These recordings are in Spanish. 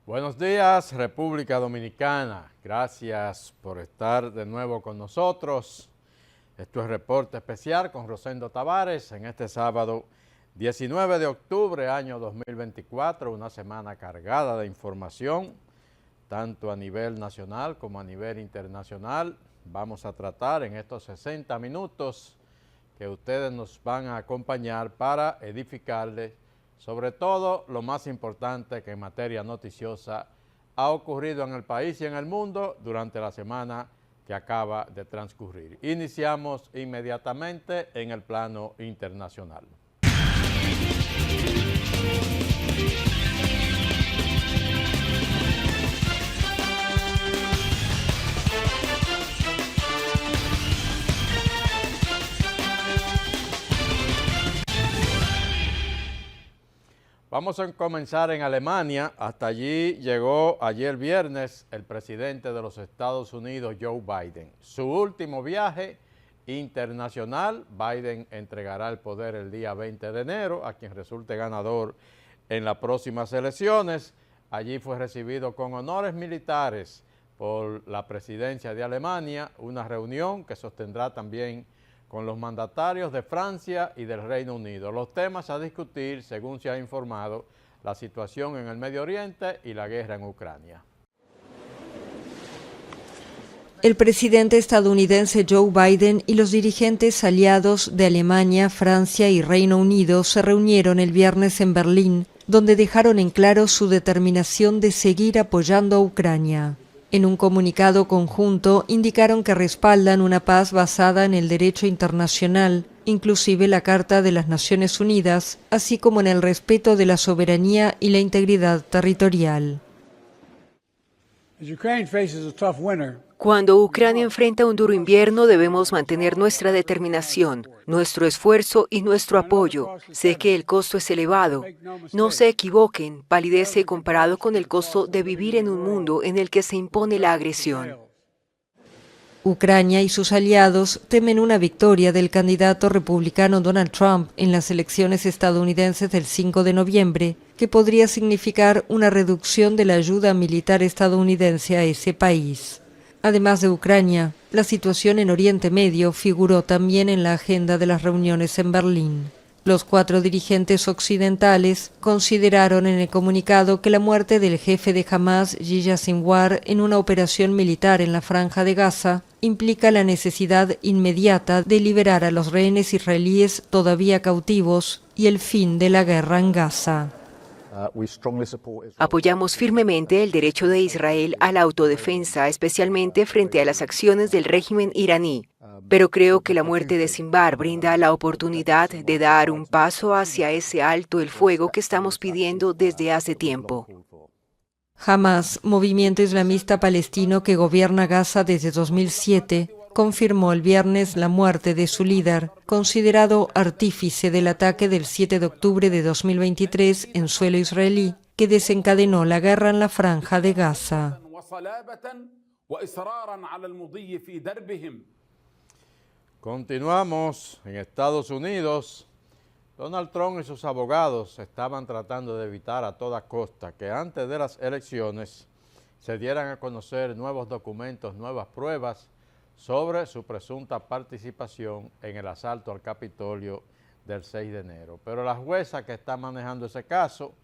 Buenos días, República Dominicana. Gracias por estar de nuevo con nosotros. Esto es Reporte Especial con Rosendo Tavares en este sábado 19 de octubre, año 2024, una semana cargada de información, tanto a nivel nacional como a nivel internacional. Vamos a tratar en estos 60 minutos que ustedes nos van a acompañar para edificarles sobre todo lo más importante que en materia noticiosa ha ocurrido en el país y en el mundo durante la semana que acaba de transcurrir. Iniciamos inmediatamente en el plano internacional. Vamos a comenzar en Alemania. Hasta allí llegó ayer viernes el presidente de los Estados Unidos, Joe Biden. Su último viaje internacional. Biden entregará el poder el día 20 de enero a quien resulte ganador en las próximas elecciones. Allí fue recibido con honores militares por la presidencia de Alemania, una reunión que sostendrá también con los mandatarios de Francia y del Reino Unido. Los temas a discutir, según se ha informado, la situación en el Medio Oriente y la guerra en Ucrania. El presidente estadounidense Joe Biden y los dirigentes aliados de Alemania, Francia y Reino Unido se reunieron el viernes en Berlín, donde dejaron en claro su determinación de seguir apoyando a Ucrania. En un comunicado conjunto indicaron que respaldan una paz basada en el derecho internacional, inclusive la Carta de las Naciones Unidas, así como en el respeto de la soberanía y la integridad territorial. Cuando Ucrania enfrenta un duro invierno, debemos mantener nuestra determinación, nuestro esfuerzo y nuestro apoyo. Sé que el costo es elevado. No se equivoquen, palidece comparado con el costo de vivir en un mundo en el que se impone la agresión. Ucrania y sus aliados temen una victoria del candidato republicano Donald Trump en las elecciones estadounidenses del 5 de noviembre, que podría significar una reducción de la ayuda militar estadounidense a ese país. Además de Ucrania, la situación en Oriente Medio figuró también en la agenda de las reuniones en Berlín. Los 4 dirigentes occidentales consideraron en el comunicado que la muerte del jefe de Hamas, Yahya Sinwar, en una operación militar en la Franja de Gaza, implica la necesidad inmediata de liberar a los rehenes israelíes todavía cautivos y el fin de la guerra en Gaza. Apoyamos firmemente el derecho de Israel a la autodefensa, especialmente frente a las acciones del régimen iraní. Pero creo que la muerte de Sinwar brinda la oportunidad de dar un paso hacia ese alto el fuego que estamos pidiendo desde hace tiempo. Hamas, movimiento islamista palestino que gobierna Gaza desde 2007, confirmó el viernes la muerte de su líder, considerado artífice del ataque del 7 de octubre de 2023 en suelo israelí, que desencadenó la guerra en la Franja de Gaza. Continuamos en Estados Unidos. Donald Trump y sus abogados estaban tratando de evitar a toda costa que antes de las elecciones se dieran a conocer nuevos documentos, nuevas pruebas sobre su presunta participación en el asalto al Capitolio del 6 de enero. Pero la jueza que está manejando ese caso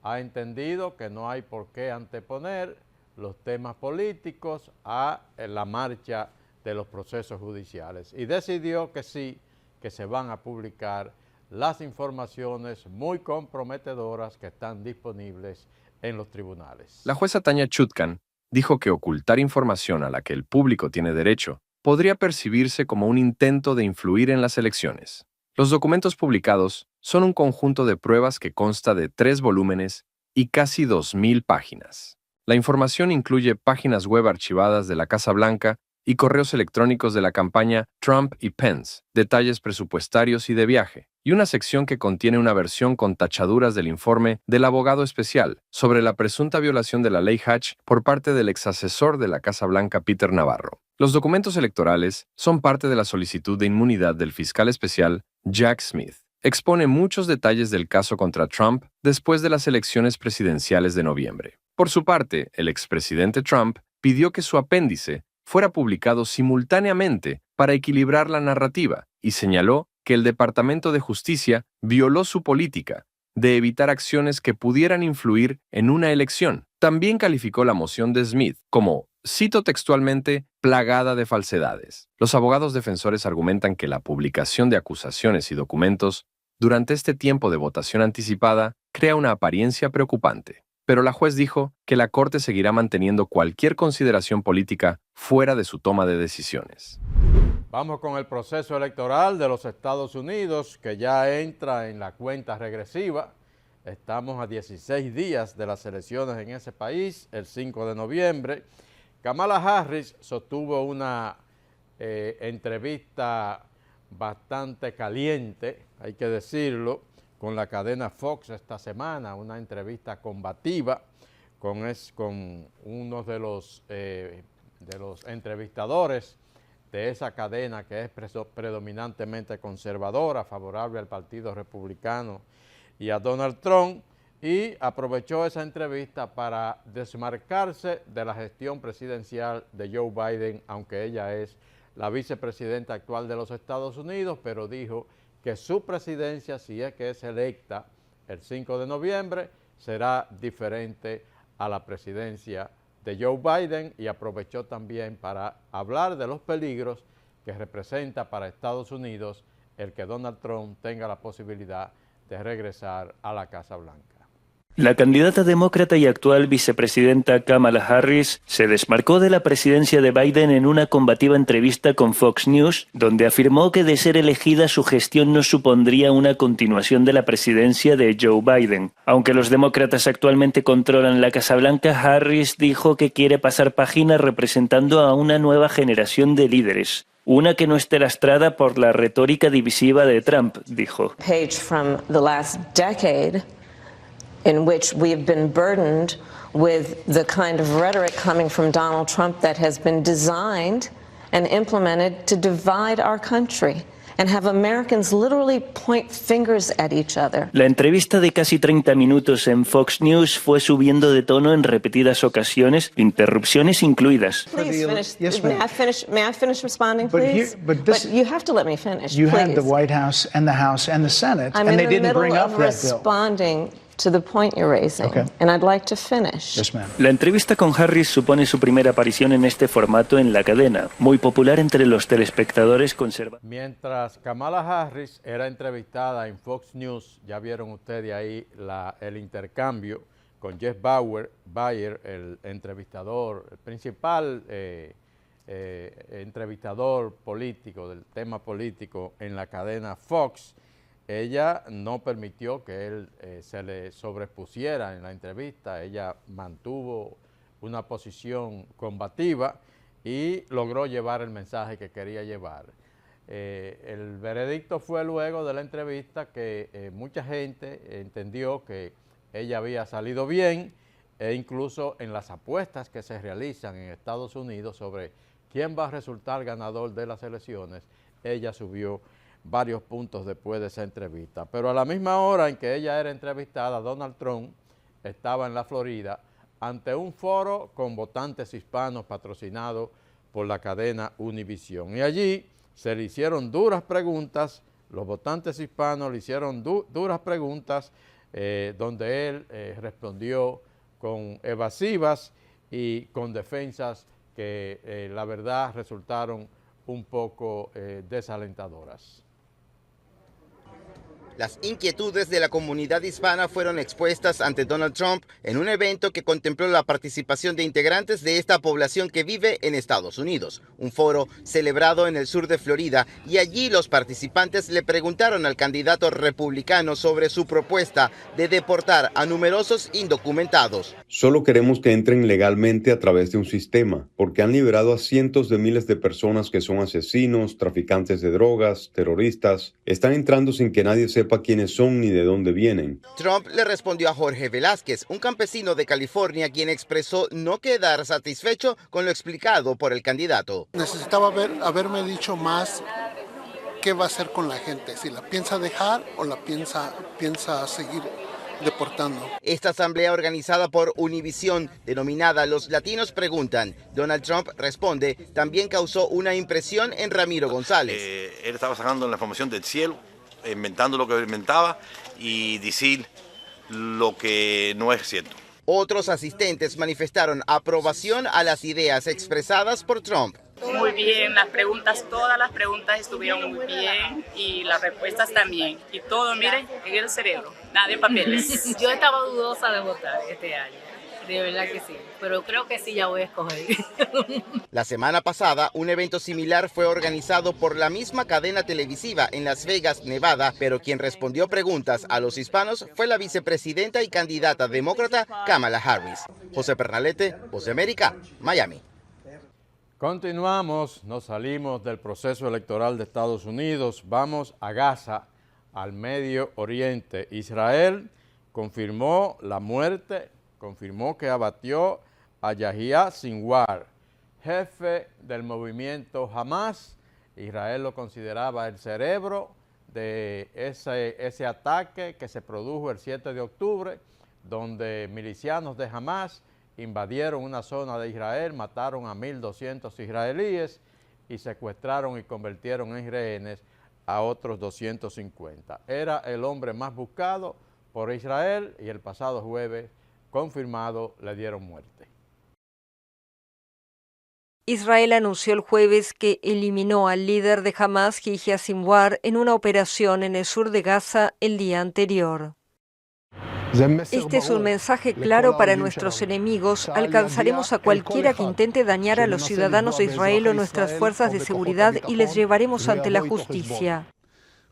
ha entendido que no hay por qué anteponer los temas políticos a la marcha de los procesos judiciales y decidió que sí, que se van a publicar las informaciones muy comprometedoras que están disponibles en los tribunales. La jueza Tanya Chutkan dijo que ocultar información a la que el público tiene derecho podría percibirse como un intento de influir en las elecciones. Los documentos publicados son un conjunto de pruebas que consta de 3 volúmenes y casi 2,000 páginas. La información incluye páginas web archivadas de la Casa Blanca y correos electrónicos de la campaña Trump y Pence, detalles presupuestarios y de viaje, y una sección que contiene una versión con tachaduras del informe del abogado especial sobre la presunta violación de la ley Hatch por parte del exasesor de la Casa Blanca Peter Navarro. Los documentos electorales son parte de la solicitud de inmunidad del fiscal especial Jack Smith. expone muchos detalles del caso contra Trump después de las elecciones presidenciales de noviembre. Por su parte, el expresidente Trump pidió que su apéndice fuera publicado simultáneamente para equilibrar la narrativa y señaló que el Departamento de Justicia violó su política de evitar acciones que pudieran influir en una elección. También calificó la moción de Smith como, cito textualmente, plagada de falsedades. Los abogados defensores argumentan que la publicación de acusaciones y documentos durante este tiempo de votación anticipada crea una apariencia preocupante. Pero la juez dijo que la Corte seguirá manteniendo cualquier consideración política fuera de su toma de decisiones. Vamos con el proceso electoral de los Estados Unidos, que ya entra en la cuenta regresiva. Estamos a 16 días de las elecciones en ese país, el 5 de noviembre. Kamala Harris sostuvo una entrevista bastante caliente, hay que decirlo, con la cadena Fox esta semana, una entrevista combativa con uno de los entrevistadores de esa cadena que es predominantemente conservadora, favorable al Partido Republicano y a Donald Trump, y aprovechó esa entrevista para desmarcarse de la gestión presidencial de Joe Biden, aunque ella es la vicepresidenta actual de los Estados Unidos, pero dijo que su presidencia, si es que es electa el 5 de noviembre, será diferente a la presidencia de Joe Biden, y aprovechó también para hablar de los peligros que representa para Estados Unidos el que Donald Trump tenga la posibilidad de regresar a la Casa Blanca. La candidata demócrata y actual vicepresidenta Kamala Harris se desmarcó de la presidencia de Biden en una combativa entrevista con Fox News, donde afirmó que de ser elegida su gestión no supondría una continuación de la presidencia de Joe Biden. Aunque los demócratas actualmente controlan la Casa Blanca, Harris dijo que quiere pasar página representando a una nueva generación de líderes. Una que no esté lastrada por la retórica divisiva de Trump, dijo. In which we have been burdened with the kind of rhetoric coming from Donald Trump that has been designed and implemented to divide our country and have Americans literally point fingers at each other. La entrevista de casi 30 minutos en Fox News fue subiendo de tono en repetidas ocasiones, interrupciones incluidas. Please finish. Yes, may I finish responding, please? But you have to let me finish, you please. had the White House and the House and the Senate, and they didn't bring up that bill. I'm in the middle of responding to the point you're raising, okay, and I'd like to finish. Yes, ma'am. La entrevista con Harris supone su primera aparición en este formato en la cadena, muy popular entre los telespectadores conservadores. Mientras Kamala Harris era entrevistada en Fox News, ya vieron ustedes ahí el intercambio con Jeff Bayer, el entrevistador, el principal entrevistador político del tema político en la cadena Fox. Ella no permitió que él se le sobrepusiera en la entrevista. Ella mantuvo una posición combativa y logró llevar el mensaje que quería llevar. El veredicto fue luego de la entrevista que mucha gente entendió que ella había salido bien, e incluso en las apuestas que se realizan en Estados Unidos sobre quién va a resultar ganador de las elecciones, ella subió varios puntos después de esa entrevista. Pero a la misma hora en que ella era entrevistada, Donald Trump estaba en la Florida ante un foro con votantes hispanos patrocinado por la cadena Univision. Y allí se le hicieron duras preguntas, los votantes hispanos le hicieron duras preguntas donde él respondió con evasivas y con defensas que la verdad resultaron un poco desalentadoras. Las inquietudes de la comunidad hispana fueron expuestas ante Donald Trump en un evento que contempló la participación de integrantes de esta población que vive en Estados Unidos. Un foro celebrado en el sur de Florida, y allí los participantes le preguntaron al candidato republicano sobre su propuesta de deportar a numerosos indocumentados. Solo queremos que entren legalmente a través de un sistema, porque han liberado a cientos de miles de personas que son asesinos, traficantes de drogas, terroristas. Están entrando sin que nadie sepa quiénes son ni de dónde vienen. Trump le respondió a Jorge Velázquez, un campesino de California, quien expresó no quedar satisfecho con lo explicado por el candidato. Necesitaba haberme dicho más qué va a hacer con la gente, si la piensa dejar o la piensa seguir deportando. Esta asamblea organizada por Univisión, denominada Los Latinos Preguntan, Donald Trump responde, también causó una impresión en Ramiro González. Él estaba sacando la información del cielo, inventando lo que inventaba y decir lo que no es cierto. Otros asistentes manifestaron aprobación a las ideas expresadas por Trump. Muy bien, todas las preguntas estuvieron muy bien y las respuestas también. Y todo, miren, en el cerebro, nada de papeles. Yo estaba dudosa de votar este año, de verdad que sí, pero creo que sí ya voy a escoger. La semana pasada, un evento similar fue organizado por la misma cadena televisiva en Las Vegas, Nevada, pero quien respondió preguntas a los hispanos fue la vicepresidenta y candidata demócrata Kamala Harris. José Pernalete, Voz de América, Miami. Continuamos, nos salimos del proceso electoral de Estados Unidos, vamos a Gaza, al Medio Oriente. Israel confirmó la muerte, confirmó que abatió a Yahya Sinwar, jefe del movimiento Hamas. Israel lo consideraba el cerebro de ese ataque que se produjo el 7 de octubre, donde milicianos de Hamas invadieron una zona de Israel, mataron a 1.200 israelíes y secuestraron y convirtieron en rehenes a otros 250. Era el hombre más buscado por Israel y el pasado jueves, confirmado, le dieron muerte. Israel anunció el jueves que eliminó al líder de Hamas, Yahya Sinwar, en una operación en el sur de Gaza el día anterior. Este es un mensaje claro para nuestros enemigos. Alcanzaremos a cualquiera que intente dañar a los ciudadanos de Israel o nuestras fuerzas de seguridad y les llevaremos ante la justicia.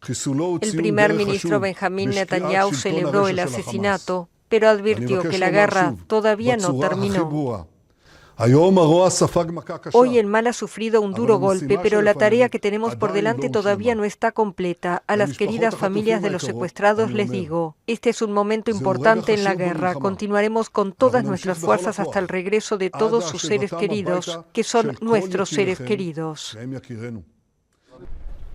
El primer ministro Benjamín Netanyahu celebró el asesinato, pero advirtió que la guerra todavía no terminó. Hoy el mal ha sufrido un duro golpe, pero la tarea que tenemos por delante todavía no está completa. A las queridas familias de los secuestrados les digo, este es un momento importante en la guerra. Continuaremos con todas nuestras fuerzas hasta el regreso de todos sus seres queridos, que son nuestros seres queridos.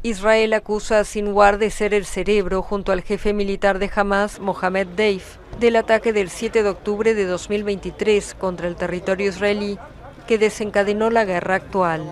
Israel acusa a Sinwar de ser el cerebro, junto al jefe militar de Hamas, Mohamed Deif, del ataque del 7 de octubre de 2023 contra el territorio israelí, que desencadenó la guerra actual.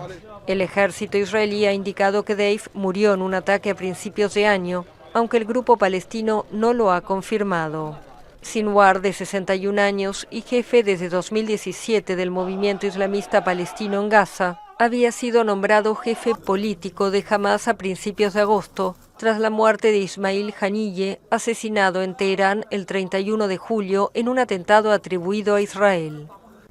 El ejército israelí ha indicado que Deif murió en un ataque a principios de año, aunque el grupo palestino no lo ha confirmado. Sinwar, de 61 años y jefe desde 2017 del movimiento islamista palestino en Gaza, había sido nombrado jefe político de Hamas a principios de agosto, tras la muerte de Ismail Haniyeh, asesinado en Teherán el 31 de julio en un atentado atribuido a Israel.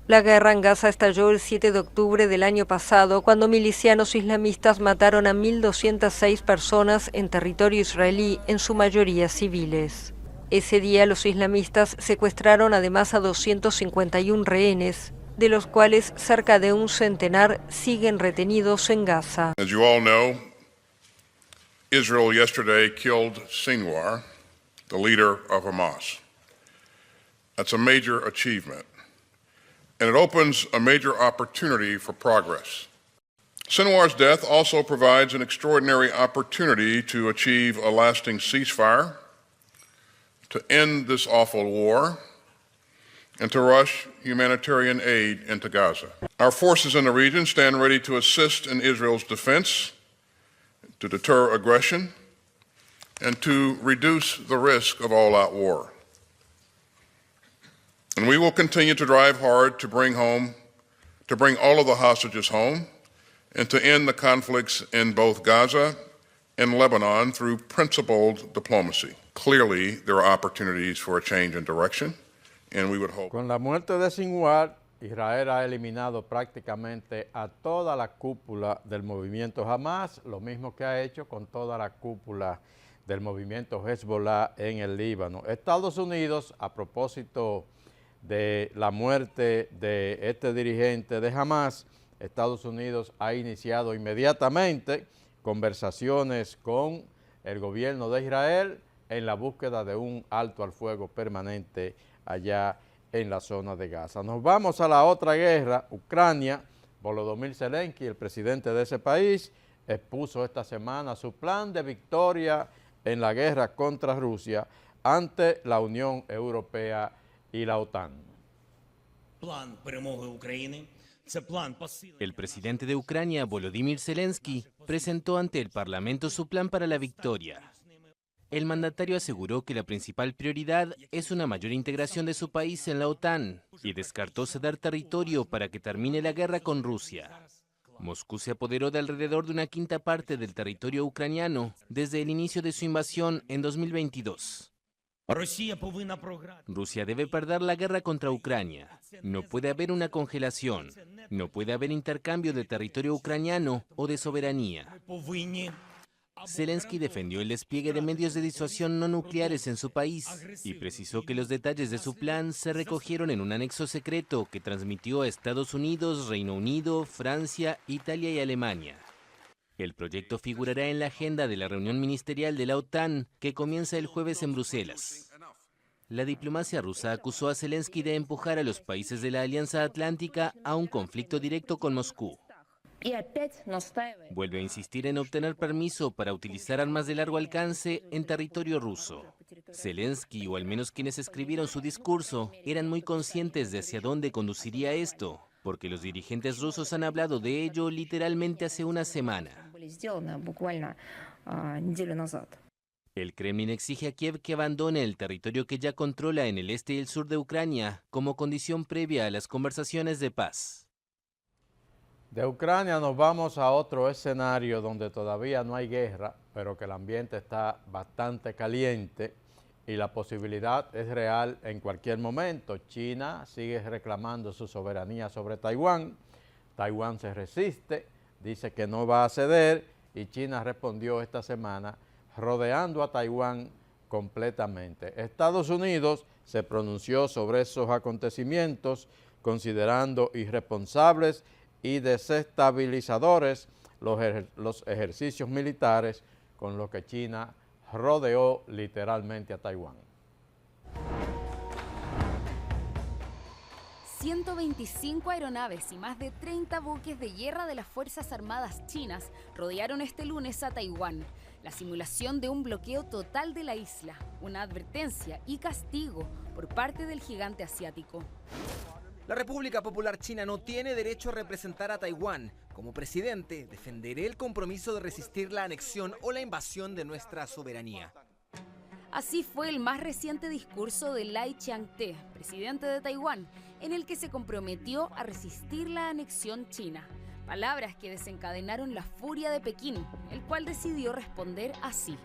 La guerra en Gaza estalló el 7 de octubre del año pasado, cuando milicianos islamistas mataron a 1.206 personas en territorio israelí, en su mayoría civiles. Ese día los islamistas secuestraron además a 251 rehenes, de los cuales cerca de un centenar siguen retenidos en Gaza. As you all know, Israel yesterday killed Sinwar, the leader of Hamas. That's a major achievement, and it opens a major opportunity for progress. Sinwar's death also provides an extraordinary opportunity to achieve a lasting ceasefire, to end this awful war, and to rush humanitarian aid into Gaza. Our forces in the region stand ready to assist in Israel's defense, to deter aggression, and to reduce the risk of all-out war. And we will continue to drive hard to bring all of the hostages home, and to end the conflicts in both Gaza and Lebanon through principled diplomacy. Clearly, there are opportunities for a change in direction. Con la muerte de Sinwar, Israel ha eliminado prácticamente a toda la cúpula del movimiento Hamas, lo mismo que ha hecho con toda la cúpula del movimiento Hezbollah en el Líbano. Estados Unidos, a propósito de la muerte de este dirigente de Hamas, Estados Unidos ha iniciado inmediatamente conversaciones con el gobierno de Israel en la búsqueda de un alto al fuego permanente allá en la zona de Gaza. Nos vamos a la otra guerra, Ucrania. Volodymyr Zelensky, el presidente de ese país, expuso esta semana su plan de victoria en la guerra contra Rusia ante la Unión Europea y la OTAN. El presidente de Ucrania, Volodymyr Zelensky, presentó ante el Parlamento su plan para la victoria. El mandatario aseguró que la principal prioridad es una mayor integración de su país en la OTAN y descartó ceder territorio para que termine la guerra con Rusia. Moscú se apoderó de alrededor de una quinta parte del territorio ucraniano desde el inicio de su invasión en 2022. Rusia debe perder la guerra contra Ucrania. No puede haber una congelación. No puede haber intercambio de territorio ucraniano o de soberanía. Zelensky defendió el despliegue de medios de disuasión no nucleares en su país y precisó que los detalles de su plan se recogieron en un anexo secreto que transmitió a Estados Unidos, Reino Unido, Francia, Italia y Alemania. El proyecto figurará en la agenda de la reunión ministerial de la OTAN que comienza el jueves en Bruselas. La diplomacia rusa acusó a Zelensky de empujar a los países de la Alianza Atlántica a un conflicto directo con Moscú. Vuelve a insistir en obtener permiso para utilizar armas de largo alcance en territorio ruso. Zelensky, o al menos quienes escribieron su discurso, eran muy conscientes de hacia dónde conduciría esto, porque los dirigentes rusos han hablado de ello literalmente hace una semana. El Kremlin exige a Kiev que abandone el territorio que ya controla en el este y el sur de Ucrania como condición previa a las conversaciones de paz. De Ucrania nos vamos a otro escenario donde todavía no hay guerra, pero que el ambiente está bastante caliente y la posibilidad es real en cualquier momento. China sigue reclamando su soberanía sobre Taiwán. Taiwán se resiste, dice que no va a ceder y China respondió esta semana rodeando a Taiwán completamente. Estados Unidos se pronunció sobre esos acontecimientos considerando irresponsables y desestabilizadores los ejercicios militares con los que China rodeó literalmente a Taiwán. 125 aeronaves y más de 30 buques de guerra de las Fuerzas Armadas chinas rodearon este lunes a Taiwán. La simulación de un bloqueo total de la isla, una advertencia y castigo por parte del gigante asiático. La República Popular China no tiene derecho a representar a Taiwán. Como presidente, defenderé el compromiso de resistir la anexión o la invasión de nuestra soberanía. Así fue el más reciente discurso de Lai Ching-te, presidente de Taiwán, en el que se comprometió a resistir la anexión china. Palabras que desencadenaron la furia de Pekín, el cual decidió responder así.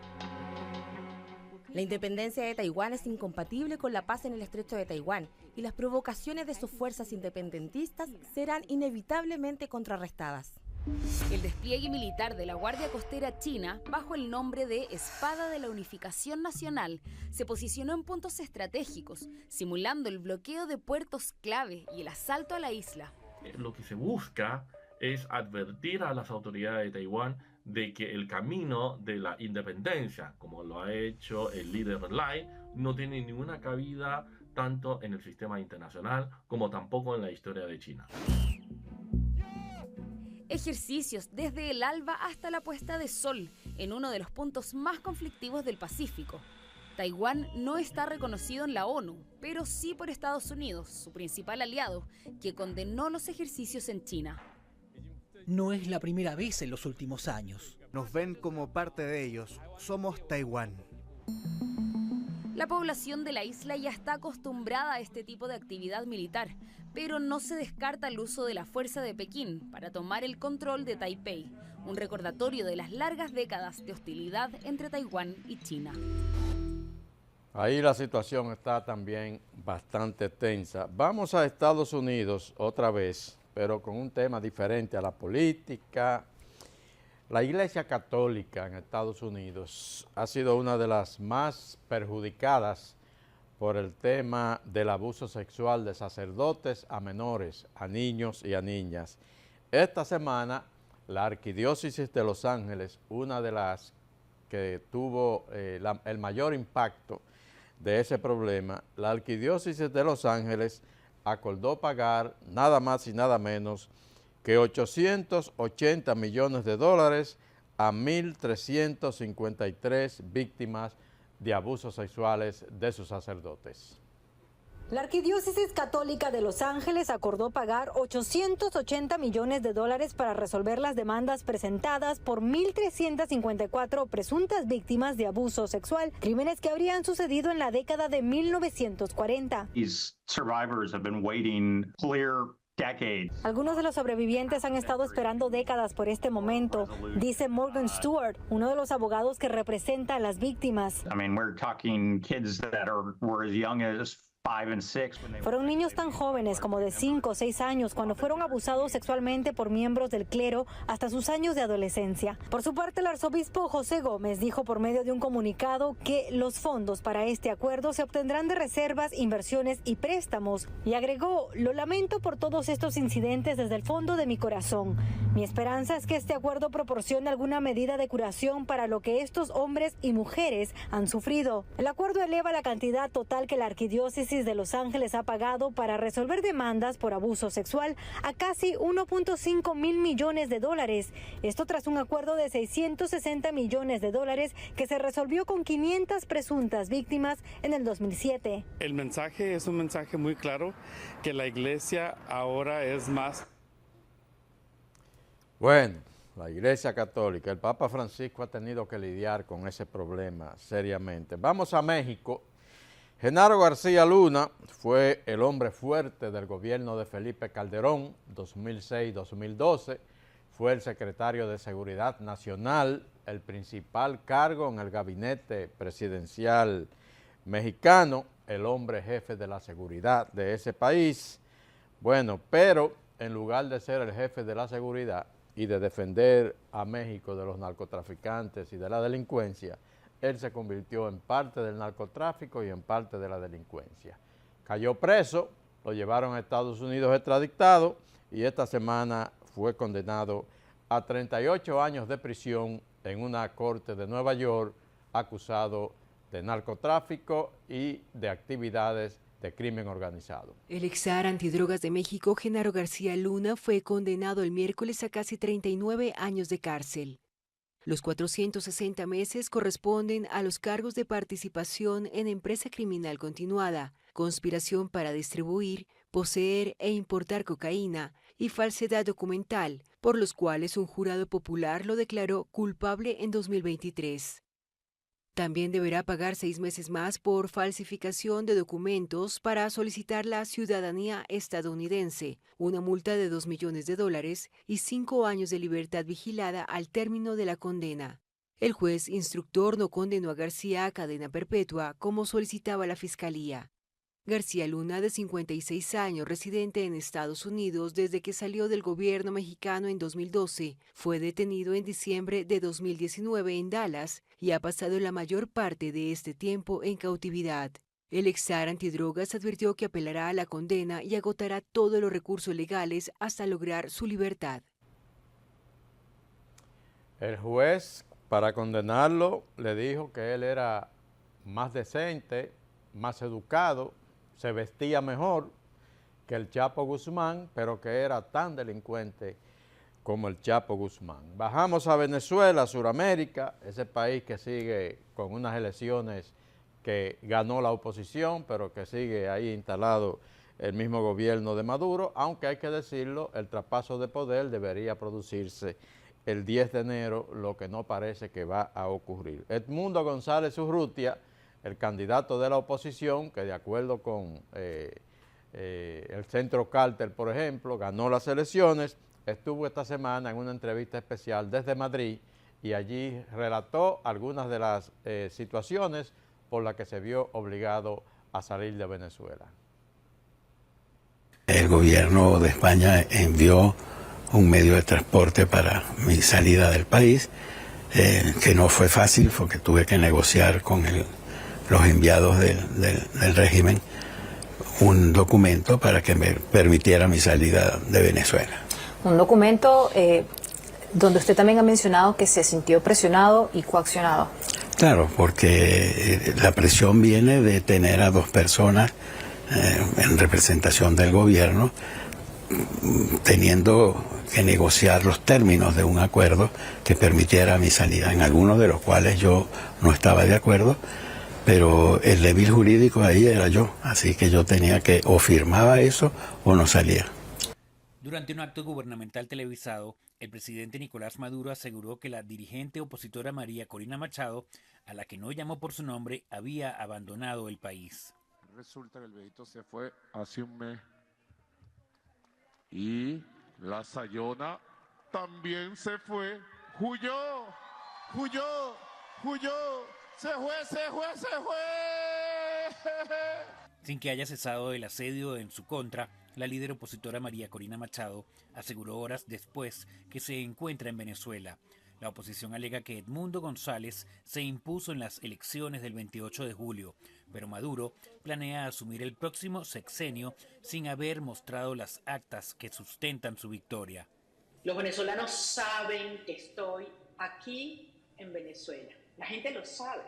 La independencia de Taiwán es incompatible con la paz en el estrecho de Taiwán y las provocaciones de sus fuerzas independentistas serán inevitablemente contrarrestadas. El despliegue militar de la Guardia Costera China, bajo el nombre de Espada de la Unificación Nacional, se posicionó en puntos estratégicos, simulando el bloqueo de puertos clave y el asalto a la isla. Lo que se busca es advertir a las autoridades de Taiwán de que el camino de la independencia, como lo ha hecho el líder Lai, no tiene ninguna cabida tanto en el sistema internacional como tampoco en la historia de China. Ejercicios desde el alba hasta la puesta de sol en uno de los puntos más conflictivos del Pacífico. Taiwán no está reconocido en la ONU, pero sí por Estados Unidos, su principal aliado, que condenó los ejercicios en China. No es la primera vez en los últimos años. Nos ven como parte de ellos. Somos Taiwán. La población de la isla ya está acostumbrada a este tipo de actividad militar, pero no se descarta el uso de la fuerza de Pekín para tomar el control de Taipei, un recordatorio de las largas décadas de hostilidad entre Taiwán y China. Ahí la situación está también bastante tensa. Vamos a Estados Unidos otra vez, pero con un tema diferente a la política. La Iglesia Católica en Estados Unidos ha sido una de las más perjudicadas por el tema del abuso sexual de sacerdotes a menores, a niños y a niñas. Esta semana, la Arquidiócesis de Los Ángeles, una de las que tuvo el mayor impacto de ese problema, la Arquidiócesis de Los Ángeles acordó pagar nada más y nada menos que $880 millones a 1.353 víctimas de abusos sexuales de sus sacerdotes. La Arquidiócesis Católica de Los Ángeles acordó pagar $880 millones para resolver las demandas presentadas por 1.354 presuntas víctimas de abuso sexual, crímenes que habrían sucedido en la década de 1940. Algunos de los sobrevivientes han estado esperando décadas por este momento, dice Morgan Stewart, uno de los abogados que representa a las víctimas. Fueron niños tan jóvenes como de 5 o 6 años cuando fueron abusados sexualmente por miembros del clero hasta sus años de adolescencia. Por su parte, el arzobispo José Gómez dijo por medio de un comunicado que los fondos para este acuerdo se obtendrán de reservas, inversiones y préstamos. Y agregó: lo lamento por todos estos incidentes desde el fondo de mi corazón. Mi esperanza es que este acuerdo proporcione alguna medida de curación para lo que estos hombres y mujeres han sufrido. El acuerdo eleva la cantidad total que la Arquidiócesis de Los Ángeles ha pagado para resolver demandas por abuso sexual a casi $1.5 mil millones. Esto tras un acuerdo de $660 millones que se resolvió con 500 presuntas víctimas en el 2007. El mensaje es un mensaje muy claro, que la iglesia ahora es más. Bueno, la Iglesia Católica, el Papa Francisco ha tenido que lidiar con ese problema seriamente. Vamos a México. Genaro García Luna fue el hombre fuerte del gobierno de Felipe Calderón, 2006-2012. Fue el secretario de Seguridad Nacional, el principal cargo en el gabinete presidencial mexicano, el hombre jefe de la seguridad de ese país. Bueno, pero en lugar de ser el jefe de la seguridad y de defender a México de los narcotraficantes y de la delincuencia, él se convirtió en parte del narcotráfico y en parte de la delincuencia. Cayó preso, lo llevaron a Estados Unidos extraditado y esta semana fue condenado a 38 años de prisión en una corte de Nueva York, acusado de narcotráfico y de actividades de crimen organizado. El exar antidrogas de México, Genaro García Luna, fue condenado el miércoles a casi 39 años de cárcel. Los 460 meses corresponden a los cargos de participación en empresa criminal continuada, conspiración para distribuir, poseer e importar cocaína y falsedad documental, por los cuales un jurado popular lo declaró culpable en 2023. También deberá pagar 6 meses más por falsificación de documentos para solicitar la ciudadanía estadounidense, una multa de $2 millones y 5 años de libertad vigilada al término de la condena. El juez instructor no condenó a García a cadena perpetua, como solicitaba la Fiscalía. García Luna, de 56 años, residente en Estados Unidos desde que salió del gobierno mexicano en 2012, fue detenido en diciembre de 2019 en Dallas y ha pasado la mayor parte de este tiempo en cautividad. El exar antidrogas advirtió que apelará a la condena y agotará todos los recursos legales hasta lograr su libertad. El juez, para condenarlo, le dijo que él era más decente, más educado, se vestía mejor que el Chapo Guzmán, pero que era tan delincuente como el Chapo Guzmán. Bajamos a Venezuela, Suramérica, ese país que sigue con unas elecciones que ganó la oposición, pero que sigue ahí instalado el mismo gobierno de Maduro, aunque hay que decirlo, el traspaso de poder debería producirse el 10 de enero, lo que no parece que va a ocurrir. Edmundo González Urrutia, el candidato de la oposición, que de acuerdo con el Centro Cártel, por ejemplo, ganó las elecciones, estuvo esta semana en una entrevista especial desde Madrid y allí relató algunas de las situaciones por las que se vio obligado a salir de Venezuela. El gobierno de España envió un medio de transporte para mi salida del país, que no fue fácil porque tuve que negociar con los enviados del régimen un documento para que me permitiera mi salida de Venezuela. Un documento donde usted también ha mencionado que se sintió presionado y coaccionado. Claro, porque la presión viene de tener a 2 personas en representación del gobierno teniendo que negociar los términos de un acuerdo que permitiera mi salida, en algunos de los cuales yo no estaba de acuerdo, pero el débil jurídico ahí era yo, así que yo tenía que o firmaba eso o no salía. Durante un acto gubernamental televisado, el presidente Nicolás Maduro aseguró que la dirigente opositora María Corina Machado, a la que no llamó por su nombre, había abandonado el país. Resulta que el viejito se fue hace un mes y la Sayona también se fue. Huyó, se fue. Sin que haya cesado el asedio en su contra, la líder opositora María Corina Machado aseguró horas después que se encuentra en Venezuela. La oposición alega que Edmundo González se impuso en las elecciones del 28 de julio, pero Maduro planea asumir el próximo sexenio sin haber mostrado las actas que sustentan su victoria. Los venezolanos saben que estoy aquí en Venezuela. La gente lo sabe.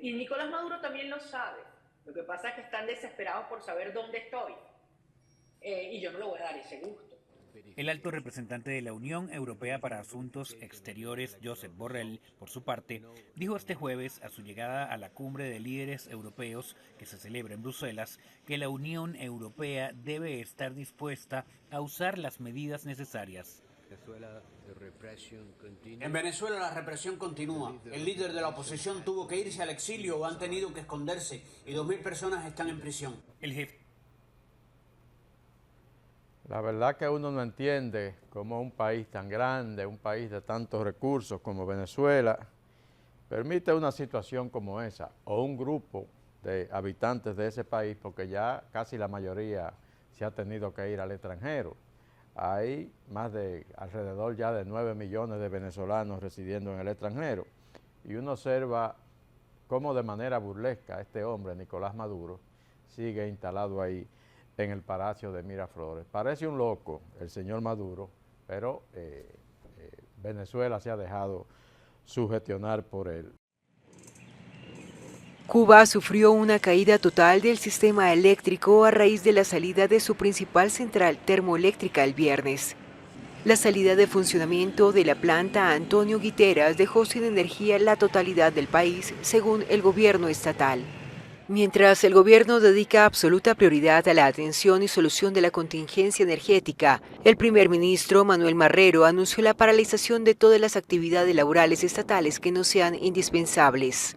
Y Nicolás Maduro también lo sabe. Lo que pasa es que están desesperados por saber dónde estoy. Y yo no le voy a dar ese gusto. El alto representante de la Unión Europea para Asuntos Exteriores, Josep Borrell, por su parte, dijo este jueves a su llegada a la cumbre de líderes europeos que se celebra en Bruselas que la Unión Europea debe estar dispuesta a usar las medidas necesarias. En Venezuela la represión continúa. El líder de la oposición tuvo que irse al exilio o han tenido que esconderse y 2.000 personas están en prisión. El jefe. La verdad que uno no entiende cómo un país tan grande, un país de tantos recursos como Venezuela, permite una situación como esa, o un grupo de habitantes de ese país, porque ya casi la mayoría se ha tenido que ir al extranjero. Hay alrededor ya de 9 millones de venezolanos residiendo en el extranjero, y uno observa cómo de manera burlesca este hombre, Nicolás Maduro, sigue instalado ahí en el Palacio de Miraflores. Parece un loco el señor Maduro, pero Venezuela se ha dejado sugestionar por él. Cuba sufrió una caída total del sistema eléctrico a raíz de la salida de su principal central termoeléctrica el viernes. La salida de funcionamiento de la planta Antonio Guiteras dejó sin energía la totalidad del país, según el gobierno estatal. Mientras el gobierno dedica absoluta prioridad a la atención y solución de la contingencia energética, el primer ministro Manuel Marrero anunció la paralización de todas las actividades laborales estatales que no sean indispensables.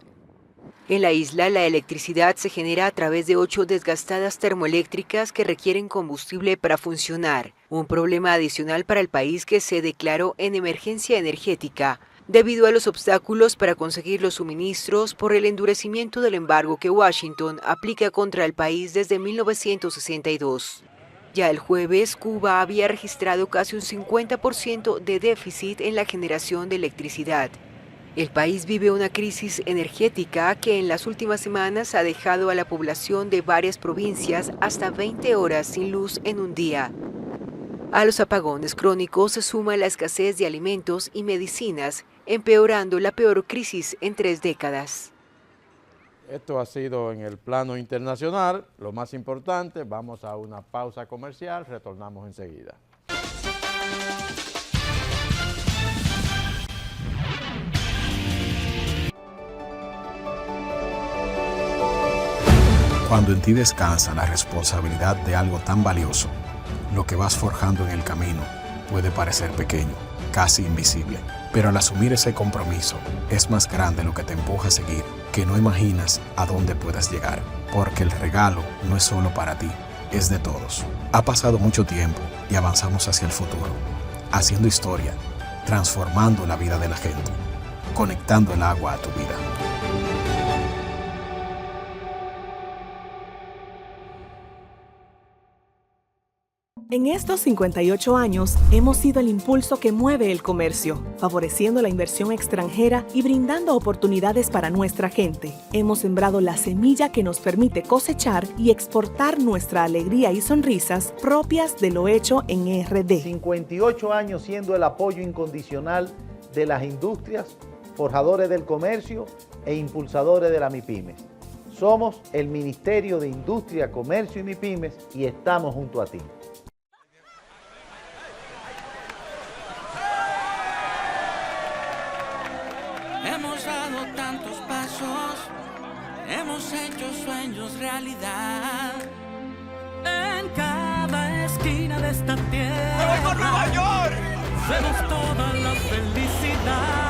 En la isla, la electricidad se genera a través de 8 desgastadas termoeléctricas que requieren combustible para funcionar, un problema adicional para el país que se declaró en emergencia energética, debido a los obstáculos para conseguir los suministros por el endurecimiento del embargo que Washington aplica contra el país desde 1962. Ya el jueves, Cuba había registrado casi un 50% de déficit en la generación de electricidad. El país vive una crisis energética que en las últimas semanas ha dejado a la población de varias provincias hasta 20 horas sin luz en un día. A los apagones crónicos se suma la escasez de alimentos y medicinas, empeorando la peor crisis en 3 décadas. Esto ha sido en el plano internacional, lo más importante. Vamos a una pausa comercial, retornamos enseguida. Cuando en ti descansa la responsabilidad de algo tan valioso, lo que vas forjando en el camino puede parecer pequeño, casi invisible, pero al asumir ese compromiso es más grande lo que te empuja a seguir, que no imaginas a dónde puedas llegar, porque el regalo no es solo para ti, es de todos. Ha pasado mucho tiempo y avanzamos hacia el futuro, haciendo historia, transformando la vida de la gente, conectando el agua a tu vida. En estos 58 años, hemos sido el impulso que mueve el comercio, favoreciendo la inversión extranjera y brindando oportunidades para nuestra gente. Hemos sembrado la semilla que nos permite cosechar y exportar nuestra alegría y sonrisas propias de lo hecho en RD. 58 años siendo el apoyo incondicional de las industrias, forjadores del comercio e impulsadores de la MIPYMES. Somos el Ministerio de Industria, Comercio y MIPYMES y estamos junto a ti. felicidad. En cada esquina de esta tierra. ¡Me voy por Nueva York! Vemos toda la felicidad.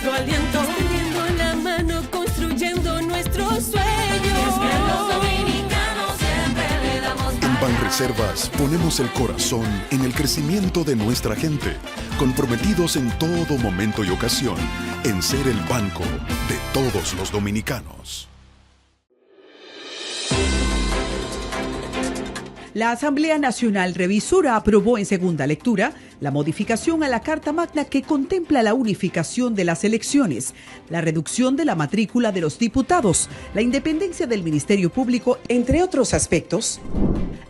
Aliento, tendiendo la mano, construyendo nuestros sueños. Es que los dominicanos siempre le damos. En Banreservas ponemos el corazón en el crecimiento de nuestra gente, comprometidos en todo momento y ocasión en ser el banco de todos los dominicanos. La Asamblea Nacional Revisora aprobó en segunda lectura la modificación a la Carta Magna que contempla la unificación de las elecciones, la reducción de la matrícula de los diputados, la independencia del Ministerio Público, entre otros aspectos.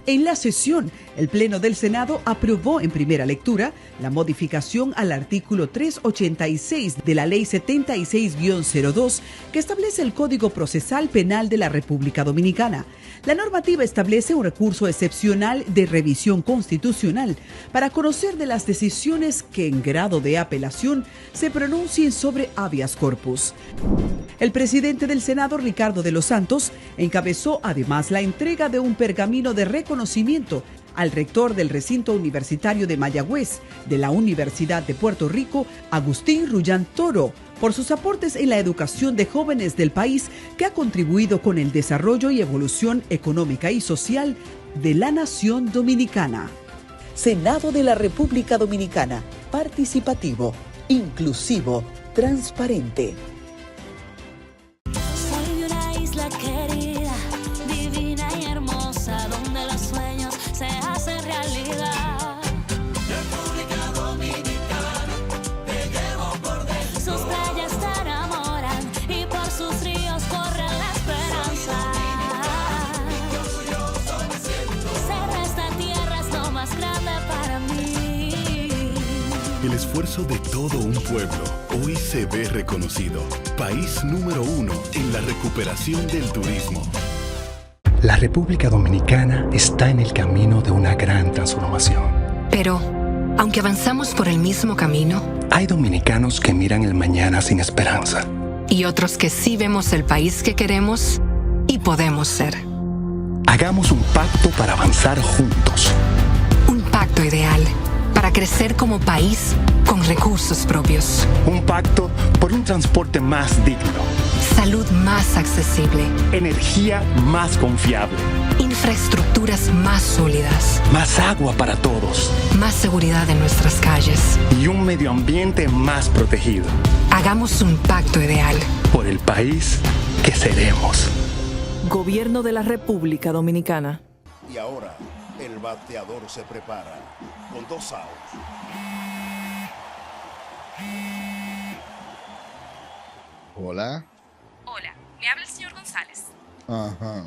En la sesión, el Pleno del Senado aprobó en primera lectura la modificación al artículo 386 de la Ley 76-02 que establece el Código Procesal Penal de la República Dominicana. La normativa establece un recurso excepcional de revisión constitucional para conocer de las decisiones que en grado de apelación se pronuncien sobre habeas corpus. El presidente del Senado, Ricardo de los Santos, encabezó además la entrega de un pergamino de reconocimiento al rector del recinto universitario de Mayagüez, de la Universidad de Puerto Rico, Agustín Rullán Toro, por sus aportes en la educación de jóvenes del país que ha contribuido con el desarrollo y evolución económica y social de la nación dominicana. Senado de la República Dominicana, participativo, inclusivo, transparente. Soy de una isla querida, divina y hermosa, donde los sueños se hacen realidad. República Dominicana, te llevo por dentro. Sus playas te enamoran y por sus ríos corre la esperanza. Ser de esta tierra es lo más grande para mí. El esfuerzo de todo un pueblo hoy se ve reconocido. País número 1 en la recuperación del turismo. La República Dominicana está en el camino de una gran transformación. Pero, aunque avanzamos por el mismo camino, hay dominicanos que miran el mañana sin esperanza. Y otros que sí vemos el país que queremos y podemos ser. Hagamos un pacto para avanzar juntos. Un pacto ideal para crecer como país con recursos propios. Un pacto por un transporte más digno. Salud más accesible. Energía más confiable. Infraestructuras más sólidas. Más agua para todos. Más seguridad en nuestras calles. Y un medio ambiente más protegido. Hagamos un pacto ideal. Por el país que seremos. Gobierno de la República Dominicana. Y ahora, el bateador se prepara con 2 outs. Hola. Hola, me habla el señor González. Ajá.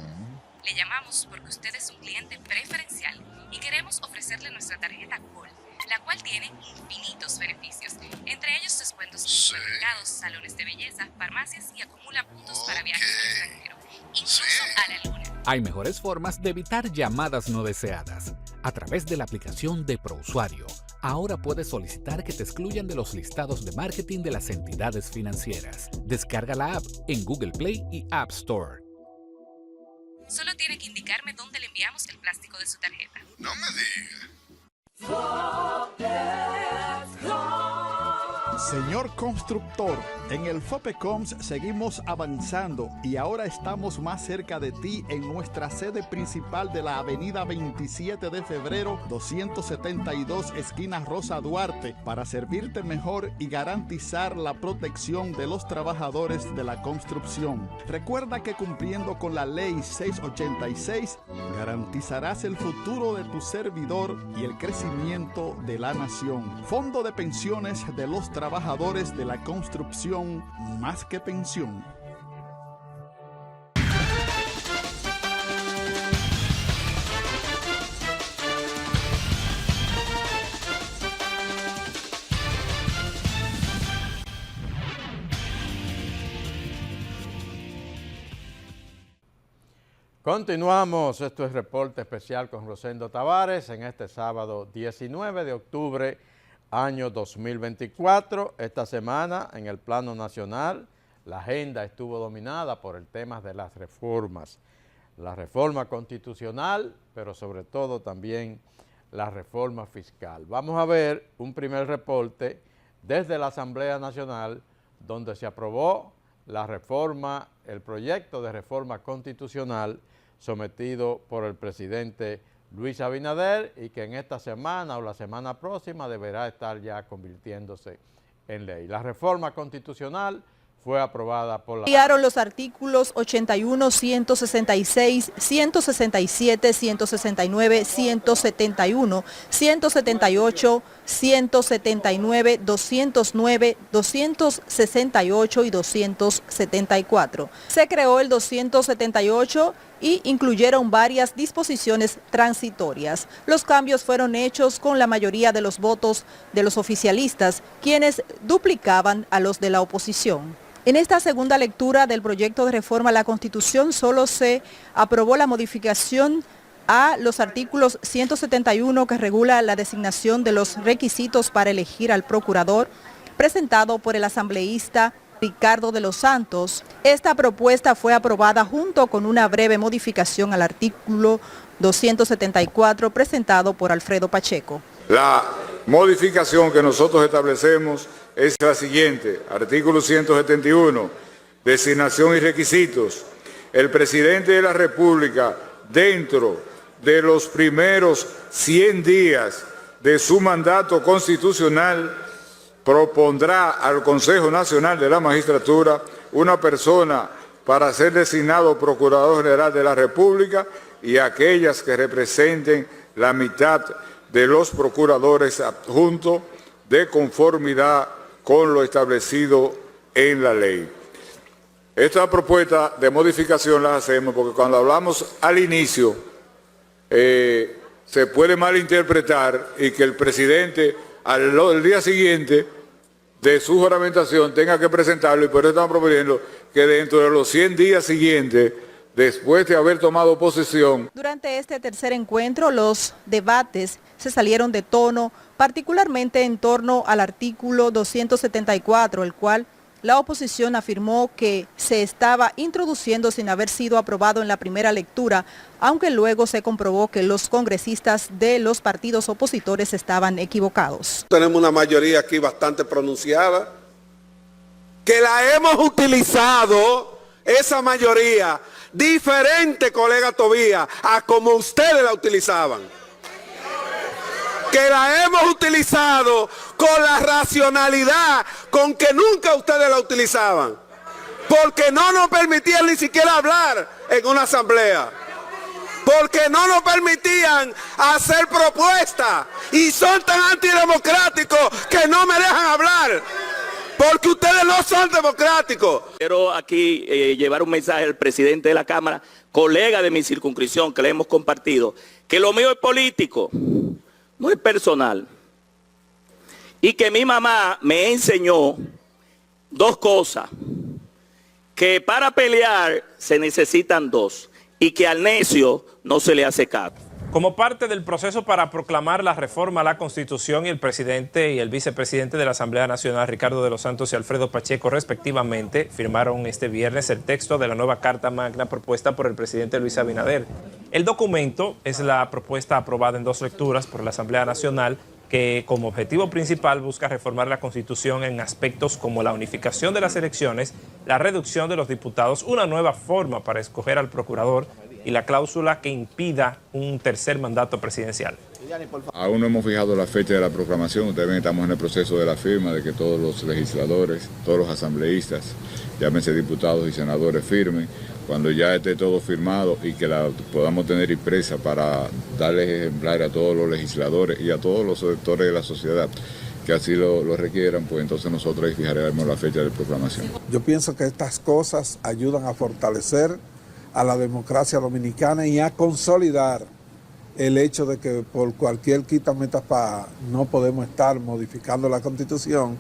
Le llamamos porque usted es un cliente preferencial y queremos ofrecerle nuestra tarjeta Gold, la cual tiene infinitos beneficios, entre ellos descuentos en supermercados, salones de belleza, farmacias y acumula puntos para viajes al extranjero, incluso a la luna. Hay mejores formas de evitar llamadas no deseadas. A través de la aplicación de ProUsuario, ahora puedes solicitar que te excluyan de los listados de marketing de las entidades financieras. Descarga la app en Google Play y App Store. Solo tiene que indicarme dónde le enviamos el plástico de su tarjeta. No me diga. Señor constructor, en el FOPECOMS seguimos avanzando y ahora estamos más cerca de ti en nuestra sede principal de la avenida 27 de febrero 272 esquina Rosa Duarte para servirte mejor y garantizar la protección de los trabajadores de la construcción. Recuerda que cumpliendo con la ley 686 garantizarás el futuro de tu servidor y el crecimiento de la nación. Fondo de pensiones de los trabajadores de la construcción, más que pensión. Continuamos, esto es Reporte Especial con Rosendo Tavares en este sábado 19 de octubre, año 2024. Esta semana en el plano nacional la agenda estuvo dominada por el tema de las reformas. La reforma constitucional, pero sobre todo también la reforma fiscal. Vamos a ver un primer reporte desde la Asamblea Nacional donde se aprobó la reforma, el proyecto de reforma constitucional sometido por el presidente Luis Abinader y que en esta semana o la semana próxima deberá estar ya convirtiéndose en ley. La reforma constitucional fue aprobada por la... Enviaron los artículos 81, 166, 167, 169, 171, 178, 179, 209, 268 y 274. Se creó el 278 y incluyeron varias disposiciones transitorias. Los cambios fueron hechos con la mayoría de los votos de los oficialistas, quienes duplicaban a los de la oposición. En esta segunda lectura del proyecto de reforma a la Constitución solo se aprobó la modificación a los artículos 171 que regula la designación de los requisitos para elegir al procurador, presentado por el asambleísta Ricardo de los Santos. Esta propuesta fue aprobada junto con una breve modificación al artículo 274 presentado por Alfredo Pacheco. La modificación que nosotros establecemos es la siguiente: artículo 171, designación y requisitos. El presidente de la República, dentro de los primeros 100 días de su mandato constitucional, propondrá al Consejo Nacional de la Magistratura una persona para ser designado Procurador General de la República y aquellas que representen la mitad de los procuradores adjuntos de conformidad con lo establecido en la ley. Esta propuesta de modificación la hacemos porque cuando hablamos al inicio se puede malinterpretar y que el presidente al día siguiente de su juramentación tenga que presentarlo, y por eso estamos proponiendo que dentro de los 100 días siguientes, después de haber tomado posesión. Durante este tercer encuentro, los debates se salieron de tono, particularmente en torno al artículo 274, el cual la oposición afirmó que se estaba introduciendo sin haber sido aprobado en la primera lectura, aunque luego se comprobó que los congresistas de los partidos opositores estaban equivocados. Tenemos una mayoría aquí bastante pronunciada, que la hemos utilizado, esa mayoría, diferente, colega Tobías, a como ustedes la utilizaban. Que la hemos utilizado con la racionalidad con que nunca ustedes la utilizaban. Porque no nos permitían ni siquiera hablar en una asamblea. Porque no nos permitían hacer propuestas. Y son tan antidemocráticos que no me dejan hablar. Porque ustedes no son democráticos. Quiero aquí llevar un mensaje al presidente de la Cámara, colega de mi circunscripción, que le hemos compartido, que lo mío es político, no es personal. Y que mi mamá me enseñó dos cosas: que para pelear se necesitan dos, y que al necio no se le hace caso. Como parte del proceso para proclamar la reforma a la Constitución, y el presidente y el vicepresidente de la Asamblea Nacional, Ricardo de los Santos y Alfredo Pacheco, respectivamente, firmaron este viernes el texto de la nueva Carta Magna propuesta por el presidente Luis Abinader. El documento es la propuesta aprobada en dos lecturas por la Asamblea Nacional, que como objetivo principal busca reformar la Constitución en aspectos como la unificación de las elecciones, la reducción de los diputados, una nueva forma para escoger al procurador y la cláusula que impida un tercer mandato presidencial. Aún no hemos fijado la fecha de la proclamación. Ustedes ven que estamos en el proceso de la firma, de que todos los legisladores, todos los asambleístas, llámense diputados y senadores, firmen. Cuando ya esté todo firmado y que la podamos tener impresa para darles ejemplar a todos los legisladores y a todos los sectores de la sociedad que así lo requieran, pues entonces nosotros fijaremos la fecha de proclamación. Yo pienso que estas cosas ayudan a fortalecer a la democracia dominicana y a consolidar el hecho de que por cualquier quitametapá no podemos estar modificando la Constitución,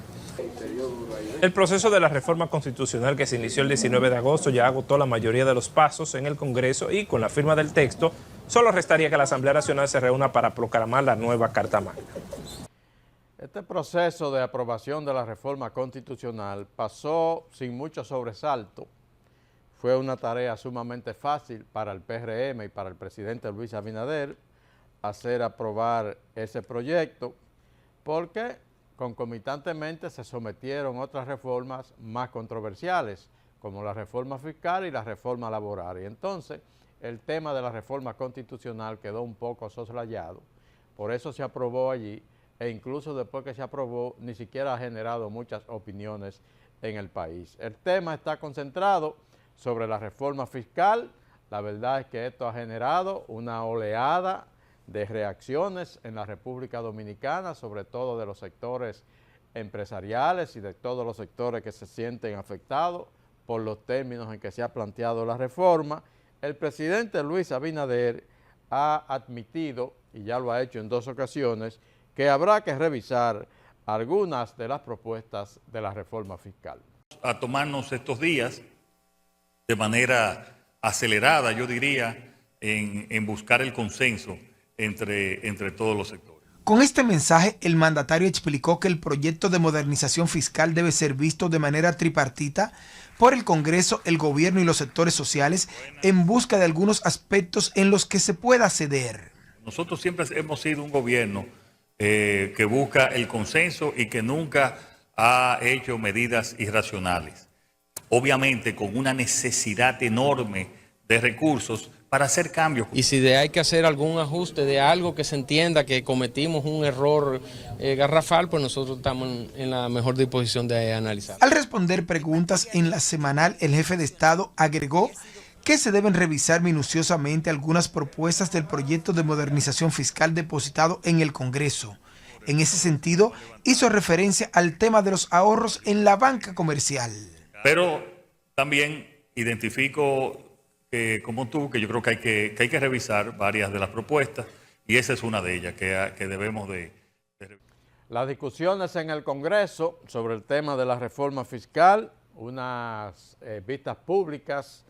El proceso de la reforma constitucional que se inició el 19 de agosto ya agotó la mayoría de los pasos en el Congreso y con la firma del texto solo restaría que la Asamblea Nacional se reúna para proclamar la nueva Carta Magna. Este proceso de aprobación de la reforma constitucional pasó sin mucho sobresalto. Fue una tarea sumamente fácil para el PRM y para el presidente Luis Abinader hacer aprobar ese proyecto porque concomitantemente se sometieron otras reformas más controversiales, como la reforma fiscal y la reforma laboral. Y entonces el tema de la reforma constitucional quedó un poco soslayado, por eso se aprobó allí, e incluso después que se aprobó ni siquiera ha generado muchas opiniones en el país. El tema está concentrado sobre la reforma fiscal. La verdad es que esto ha generado una oleada de reacciones en la República Dominicana, sobre todo de los sectores empresariales y de todos los sectores que se sienten afectados por los términos en que se ha planteado la reforma. El presidente Luis Abinader ha admitido, y ya lo ha hecho en 2 ocasiones, que habrá que revisar algunas de las propuestas de la reforma fiscal. A tomarnos estos días de manera acelerada, yo diría, en buscar el consenso entre todos los sectores. Con este mensaje, el mandatario explicó que el proyecto de modernización fiscal debe ser visto de manera tripartita por el Congreso, el gobierno y los sectores sociales en busca de algunos aspectos en los que se pueda ceder. Nosotros siempre hemos sido un gobierno que busca el consenso y que nunca ha hecho medidas irracionales. Obviamente con una necesidad enorme de recursos para hacer cambios. Y si hay que hacer algún ajuste de algo que se entienda que cometimos un error garrafal, pues nosotros estamos en la mejor disposición de analizar. Al responder preguntas en la semanal, el jefe de Estado agregó que se deben revisar minuciosamente algunas propuestas del proyecto de modernización fiscal depositado en el Congreso. En ese sentido, hizo referencia al tema de los ahorros en la banca comercial. Pero también identifico como tú, que yo creo que hay que revisar varias de las propuestas, y esa es una de ellas que debemos de revisar. Las discusiones en el Congreso sobre el tema de la reforma fiscal, unas vistas públicas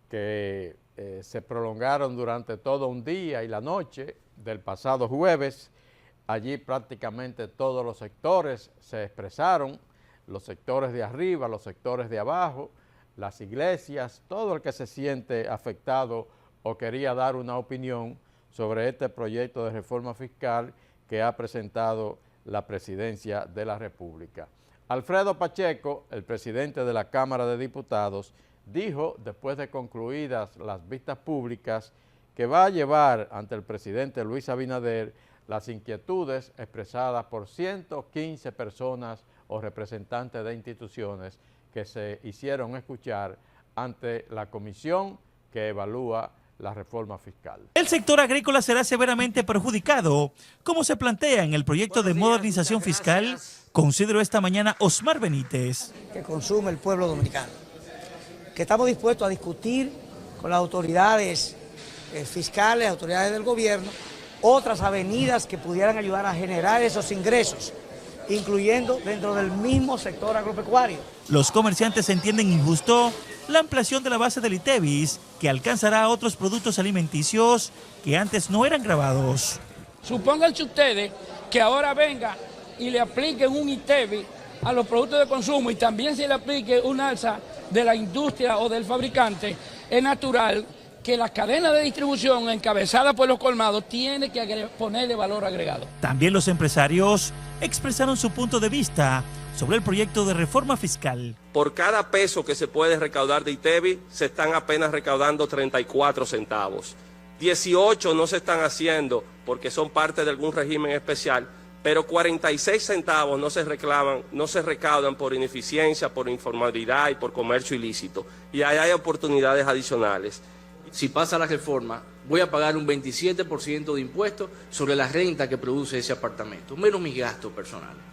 que se prolongaron durante todo un día y la noche del pasado jueves. Allí prácticamente todos los sectores se expresaron, los sectores de arriba, los sectores de abajo, las iglesias, todo el que se siente afectado o quería dar una opinión sobre este proyecto de reforma fiscal que ha presentado la Presidencia de la República. Alfredo Pacheco, el presidente de la Cámara de Diputados, dijo, después de concluidas las vistas públicas, que va a llevar ante el presidente Luis Abinader las inquietudes expresadas por 115 personas o representantes de instituciones que se hicieron escuchar ante la comisión que evalúa la reforma fiscal. El sector agrícola será severamente perjudicado, como se plantea en el proyecto de modernización fiscal, consideró esta mañana Osmar Benítez. Que consume el pueblo dominicano, que estamos dispuestos a discutir con las autoridades fiscales, autoridades del gobierno, otras avenidas que pudieran ayudar a generar esos ingresos, incluyendo dentro del mismo sector agropecuario. Los comerciantes entienden injusto la ampliación de la base del ITEVIS, que alcanzará a otros productos alimenticios que antes no eran gravados. Supónganse ustedes que ahora venga y le apliquen un ITEVIS a los productos de consumo y también se le aplique un alza de la industria o del fabricante. Es natural que la cadena de distribución encabezada por los colmados tiene que ponerle valor agregado. También los empresarios expresaron su punto de vista sobre el proyecto de reforma fiscal. Por cada peso que se puede recaudar de ITEVIS, se están apenas recaudando 34 centavos. 18 no se están haciendo porque son parte de algún régimen especial, pero 46 centavos no se recaudan por ineficiencia, por informalidad y por comercio ilícito. Y ahí hay oportunidades adicionales. Si pasa la reforma, voy a pagar un 27% de impuestos sobre la renta que produce ese apartamento, menos mis gastos personales.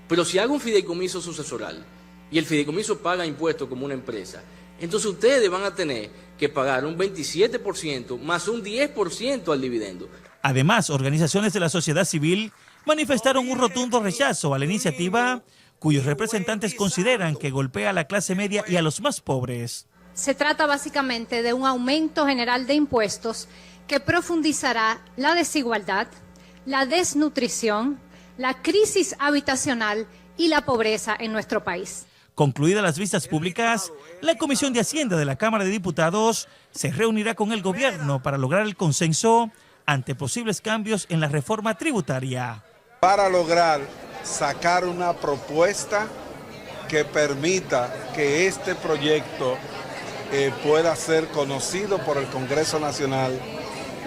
Pero si hago un fideicomiso sucesoral y el fideicomiso paga impuestos como una empresa, entonces ustedes van a tener que pagar un 27% más un 10% al dividendo. Además, organizaciones de la sociedad civil manifestaron un rotundo rechazo a la iniciativa, cuyos representantes consideran que golpea a la clase media y a los más pobres. Se trata básicamente de un aumento general de impuestos que profundizará la desigualdad, la desnutrición, la crisis habitacional y la pobreza en nuestro país. Concluidas las vistas públicas, la Comisión de Hacienda de la Cámara de Diputados se reunirá con el gobierno para lograr el consenso ante posibles cambios en la reforma tributaria. Para lograr sacar una propuesta que permita que este proyecto pueda ser conocido por el Congreso Nacional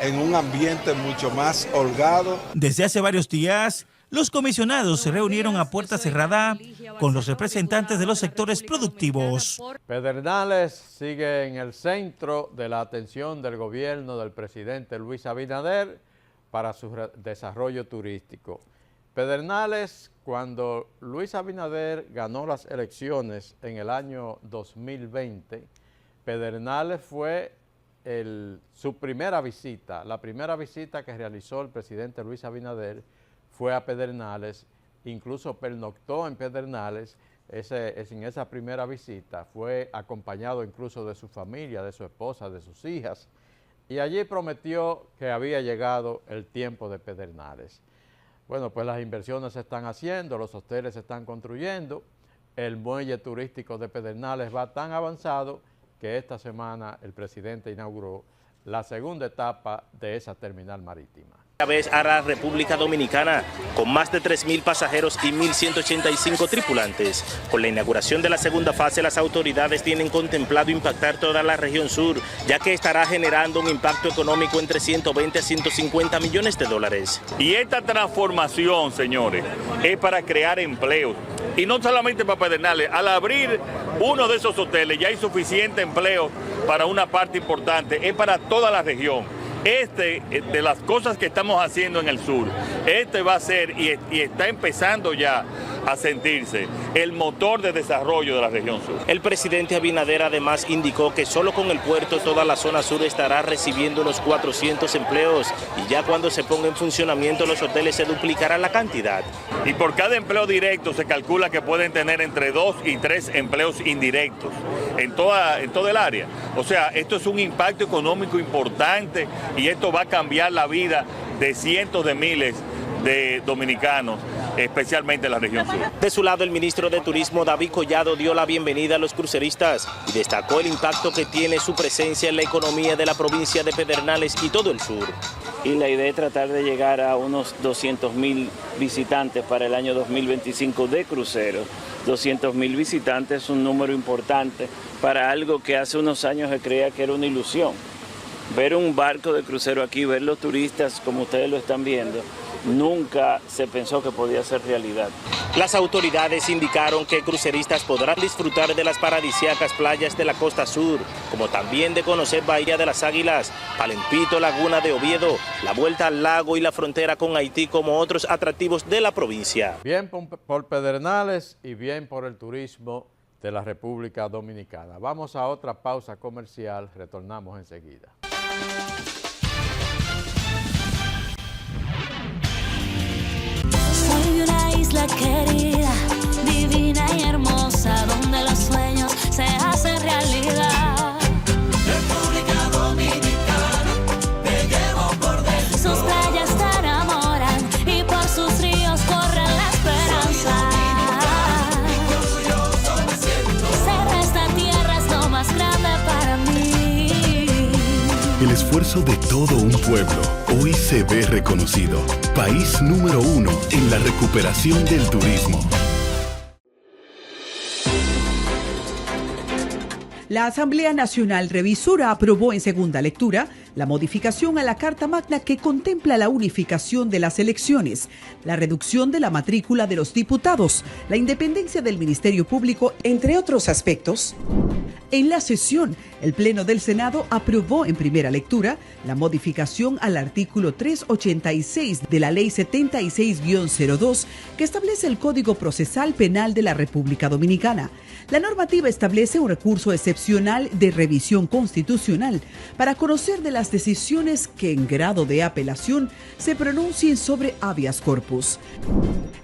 en un ambiente mucho más holgado. Desde hace varios días, los comisionados se reunieron a puerta cerrada con los representantes de los sectores productivos. Pedernales sigue en el centro de la atención del gobierno del presidente Luis Abinader para su desarrollo turístico. Pedernales, cuando Luis Abinader ganó las elecciones en el año 2020, Pedernales fue su primera visita, la primera visita que realizó el presidente Luis Abinader fue a Pedernales, incluso pernoctó en Pedernales. En esa primera visita fue acompañado incluso de su familia, de su esposa, de sus hijas, y allí prometió que había llegado el tiempo de Pedernales. Bueno, pues las inversiones se están haciendo, los hoteles se están construyendo, el muelle turístico de Pedernales va tan avanzado que esta semana el presidente inauguró la segunda etapa de esa terminal marítima. Vez a la República Dominicana, con más de 3.000 pasajeros y 1.185 tripulantes. Con la inauguración de la segunda fase, las autoridades tienen contemplado impactar toda la región sur, ya que estará generando un impacto económico entre 120 a 150 millones de dólares. Y esta transformación, señores, es para crear empleos. Y no solamente para Pedernales, al abrir uno de esos hoteles ya hay suficiente empleo para una parte importante, es para toda la región. De las cosas que estamos haciendo en el sur, va a ser y está empezando ya a sentirse el motor de desarrollo de la región sur. El presidente Abinader además indicó que solo con el puerto toda la zona sur estará recibiendo unos 400 empleos y ya cuando se ponga en funcionamiento los hoteles se duplicará la cantidad. Y por cada empleo directo se calcula que pueden tener entre 2 y 3 empleos indirectos en toda el área. O sea, esto es un impacto económico importante y esto va a cambiar la vida de cientos de miles de dominicanos, especialmente en la región sur. De su lado, el ministro de Turismo, David Collado, dio la bienvenida a los cruceristas y destacó el impacto que tiene su presencia en la economía de la provincia de Pedernales y todo el sur. Y la idea es tratar de llegar a unos 200.000 visitantes para el año 2025 de cruceros. 200.000 visitantes es un número importante para algo que hace unos años se creía que era una ilusión. Ver un barco de crucero aquí, ver los turistas como ustedes lo están viendo, nunca se pensó que podía ser realidad. Las autoridades indicaron que cruceristas podrán disfrutar de las paradisíacas playas de la costa sur, como también de conocer Bahía de las Águilas, Palempito, Laguna de Oviedo, la vuelta al lago y la frontera con Haití como otros atractivos de la provincia. Bien por Pedernales y bien por el turismo de la República Dominicana. Vamos a otra pausa comercial, retornamos enseguida. Soy de una isla querida, divina y hermosa, donde los sueños se hacen realidad. República Dominicana, te llevo por dentro. Sus playas te enamoran y por sus ríos corre la esperanza. Orgulloso me siento. Ser de esta tierra es lo más grande para mí. El esfuerzo de todo un pueblo hoy se ve reconocido. País número 1 en la recuperación del turismo. La Asamblea Nacional Revisora aprobó en segunda lectura la modificación a la Carta Magna que contempla la unificación de las elecciones, la reducción de la matrícula de los diputados, la independencia del Ministerio Público, entre otros aspectos. En la sesión, el Pleno del Senado aprobó en primera lectura la modificación al artículo 386 de la Ley 76-02 que establece el Código Procesal Penal de la República Dominicana. La normativa establece un recurso excepcional de revisión constitucional para conocer de las decisiones que en grado de apelación se pronuncien sobre habeas corpus.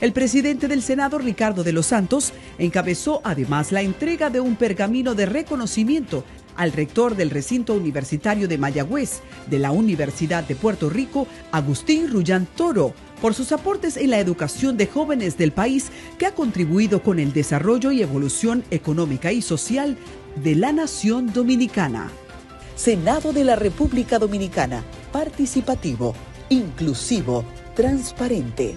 El presidente del Senado, Ricardo de los Santos, encabezó además la entrega de un pergamino de reconocimiento al rector del recinto universitario de Mayagüez de la Universidad de Puerto Rico, Agustín Rullán Toro, por sus aportes en la educación de jóvenes del país que ha contribuido con el desarrollo y evolución económica y social de la nación dominicana. Senado de la República Dominicana, participativo, inclusivo, transparente.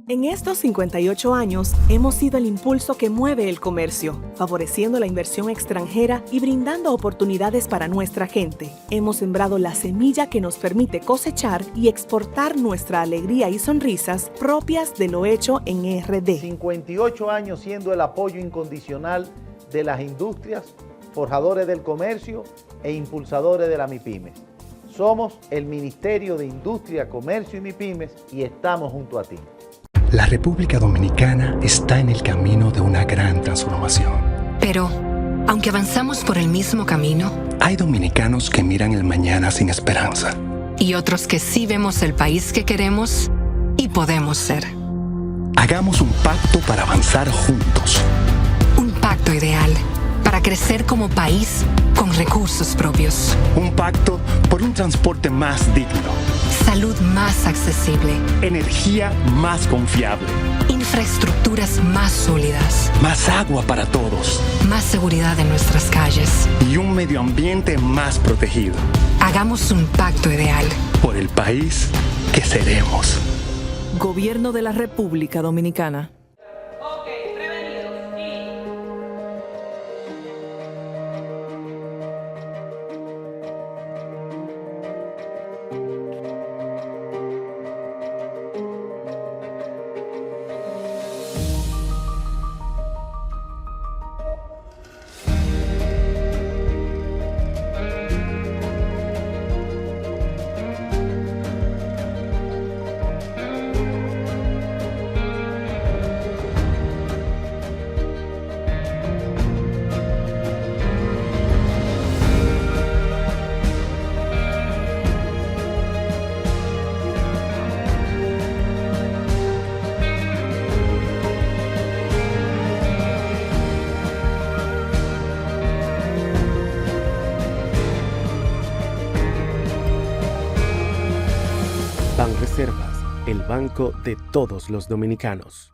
En estos 58 años hemos sido el impulso que mueve el comercio, favoreciendo la inversión extranjera y brindando oportunidades para nuestra gente. Hemos sembrado la semilla que nos permite cosechar y exportar nuestra alegría y sonrisas propias de lo hecho en RD. 58 años siendo el apoyo incondicional de las industrias, forjadores del comercio e impulsadores de la MIPYMES. Somos el Ministerio de Industria, Comercio y MIPYMES y estamos junto a ti. La República Dominicana está en el camino de una gran transformación. Pero, aunque avanzamos por el mismo camino, hay dominicanos que miran el mañana sin esperanza. Y otros que sí vemos el país que queremos y podemos ser. Hagamos un pacto para avanzar juntos. Un pacto ideal para crecer como país con recursos propios. Un pacto por un transporte más digno. Salud más accesible. Energía más confiable. Infraestructuras más sólidas. Más agua para todos. Más seguridad en nuestras calles. Y un medio ambiente más protegido. Hagamos un pacto ideal. Por el país que seremos. Gobierno de la República Dominicana. Banreservas, el banco de todos los dominicanos.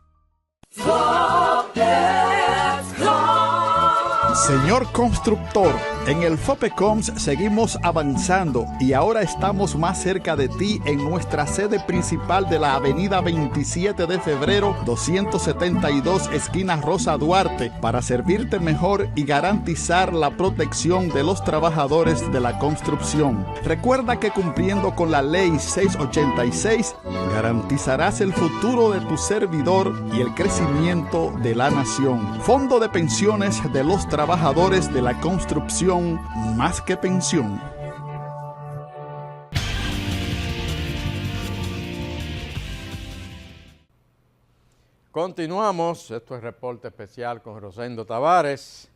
Señor constructor, en el FOPECOMS seguimos avanzando y ahora estamos más cerca de ti en nuestra sede principal de la avenida 27 de febrero 272 esquina Rosa Duarte para servirte mejor y garantizar la protección de los trabajadores de la construcción. Recuerda que cumpliendo con la ley 686 garantizarás el futuro de tu servidor y el crecimiento de la nación. Fondo de pensiones de los trabajadores de la construcción, más que pensión. Continuamos, esto es Reporte Especial con Rosendo Tavares.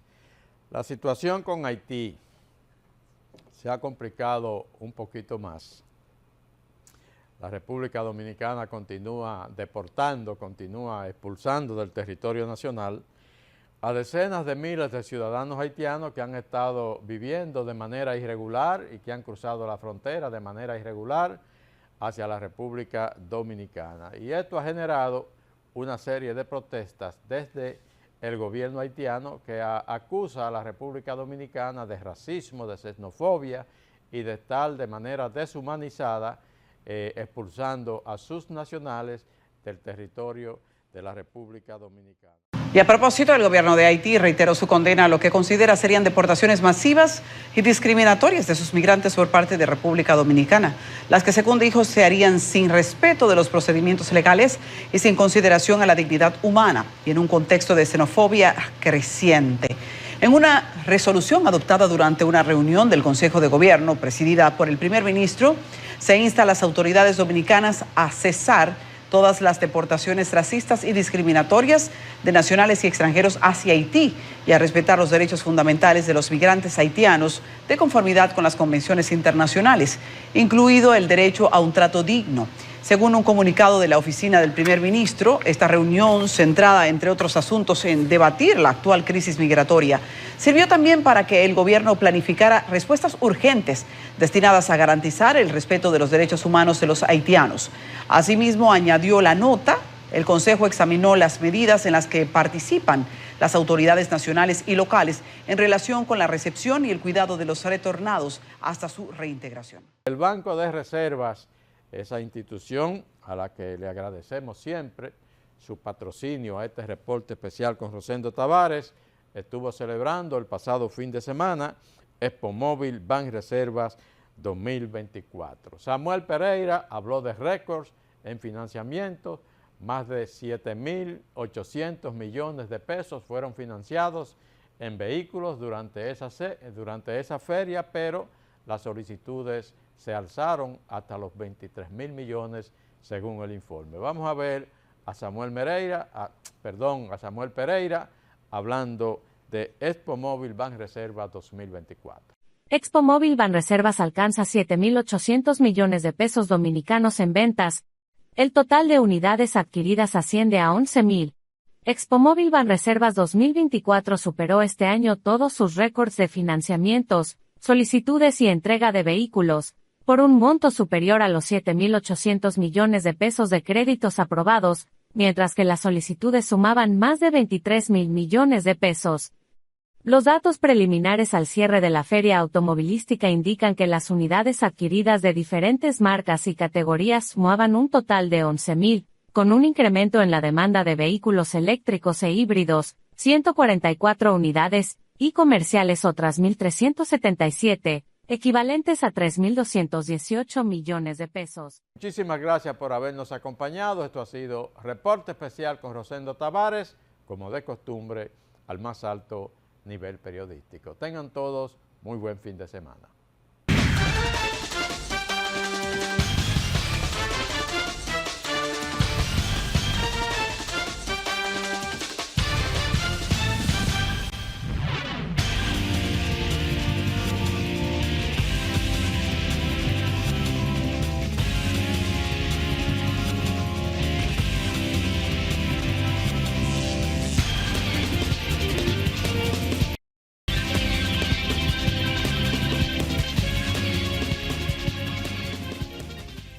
La situación con Haití se ha complicado un poquito más. La República Dominicana continúa deportando, continúa expulsando del territorio nacional a decenas de miles de ciudadanos haitianos que han estado viviendo de manera irregular y que han cruzado la frontera de manera irregular hacia la República Dominicana. Y esto ha generado una serie de protestas desde el gobierno haitiano que acusa a la República Dominicana de racismo, de xenofobia y de estar de manera deshumanizada expulsando a sus nacionales del territorio de la República Dominicana. Y a propósito, el gobierno de Haití reiteró su condena a lo que considera serían deportaciones masivas y discriminatorias de sus migrantes por parte de República Dominicana, las que según dijo se harían sin respeto de los procedimientos legales y sin consideración a la dignidad humana y en un contexto de xenofobia creciente. En una resolución adoptada durante una reunión del Consejo de Gobierno presidida por el primer ministro, se insta a las autoridades dominicanas a cesar todas las deportaciones racistas y discriminatorias de nacionales y extranjeros hacia Haití y a respetar los derechos fundamentales de los migrantes haitianos de conformidad con las convenciones internacionales, incluido el derecho a un trato digno. Según un comunicado de la oficina del primer ministro, esta reunión, centrada entre otros asuntos en debatir la actual crisis migratoria, sirvió también para que el gobierno planificara respuestas urgentes destinadas a garantizar el respeto de los derechos humanos de los haitianos. Asimismo, añadió la nota, el Consejo examinó las medidas en las que participan las autoridades nacionales y locales en relación con la recepción y el cuidado de los retornados hasta su reintegración. El Banco de Reservas, esa institución a la que le agradecemos siempre su patrocinio a este reporte especial con Rosendo Tavares, estuvo celebrando el pasado fin de semana Expo Móvil Banreservas 2024. Samuel Pereira habló de récords en financiamiento, más de 7.800 millones de pesos fueron financiados en vehículos durante esa feria, pero las solicitudes se alzaron hasta los 23.000 millones según el informe. Vamos a ver a Samuel Pereira hablando de Expo Móvil Banreservas 2024. Expo Móvil Banreservas alcanza 7.800 millones de pesos dominicanos en ventas. El total de unidades adquiridas asciende a 11.000. Expo Móvil Banreservas 2024 superó este año todos sus récords de financiamientos, solicitudes y entrega de vehículos, por un monto superior a los 7.800 millones de pesos de créditos aprobados, mientras que las solicitudes sumaban más de 23.000 millones de pesos. Los datos preliminares al cierre de la feria automovilística indican que las unidades adquiridas de diferentes marcas y categorías sumaban un total de 11.000, con un incremento en la demanda de vehículos eléctricos e híbridos, 144 unidades, y comerciales otras 1.377, equivalentes a 3.218 millones de pesos. Muchísimas gracias por habernos acompañado. Esto ha sido Reporte Especial con Rosendo Tavares, como de costumbre, al más alto nivel periodístico. Tengan todos muy buen fin de semana.